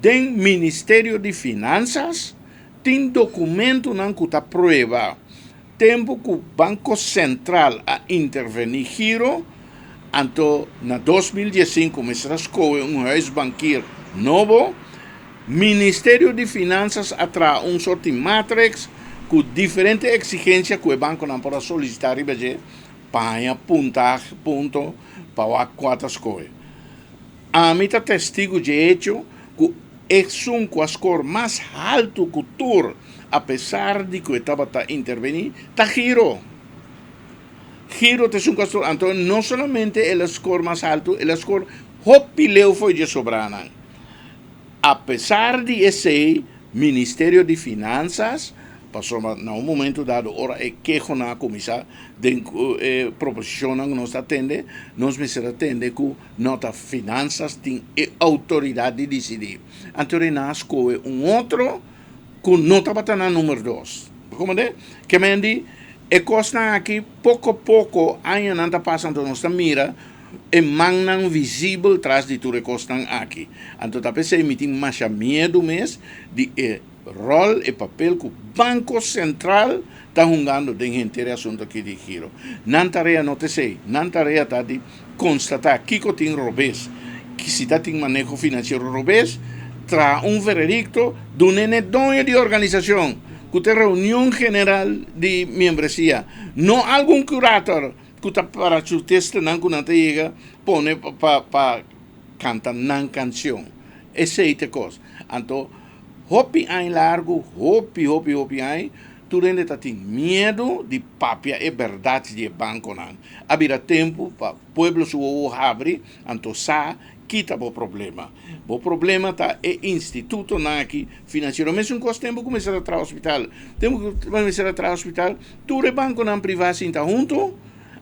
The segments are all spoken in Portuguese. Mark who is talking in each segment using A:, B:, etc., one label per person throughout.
A: Den Ministério de Finanças tem documento não que prueba tempo que o Banco Central a intervenir giro, então na 2015 começou a escolher banqueiro novo, Ministério de Finanças atrai sorte de matrix com diferentes exigências que o banco não pode solicitar e para apontar ponto para quatro coisas. A mim testigo de hecho que é com a score mais alto que o tour, apesar de que estava a intervenir, está giro. Giro é um castor, então não somente o score mais alto, o score hopileu foi de sobrana. Apesar de esse Ministério de Finanças, passou num momento dado, ora é queijo na comissão, de proposição que nós atende, nós precisamos atender que nossa finanças tem autoridade de decidir. Então, nós escolhe outro que não está na número 2. Como é? Que me diz, e costa aqui, pouco a pouco, ainda não está passando nossa mira, e manam visível atrás de tudo que costam aqui. Então, tá pensando, me tem mais medo mesmo de rol e papel que o Banco Central está jogando dentro do assunto aqui de giro. Não tarefa, não te sei, não tarefa está de constatar que tem robês, que se está tem manejo financeiro robês, traz veredicto do nenedonho de organização, que tem reunião general de membresia, não algum curator, que está para o teste não que não chega, põe para cantar não canção. Essa é a coisa. Então, hopi em largo, hopi em, tu ainda tem medo de papia e verdade de banco não. Havia tempo para o povo se abrir, então sa quita o problema. O problema está é instituto aqui financeiro. Mas um tempo começar a trazer hospital. Tempo que começar a trazer hospital, tu banco não privado está junto.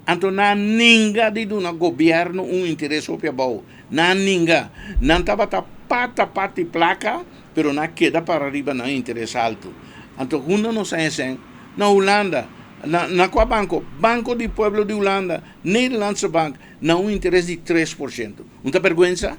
A: Então, não há ninguém de um governo interesse opia bom. Não há ninguém. Não estava pata placa, pero não queda para arriba não interesse alto. Então, quando nós saímos na Holanda, na qual Banco do Pueblo de Holanda, Nederlandse Bank, não interesse de 3%. Não tem vergonha?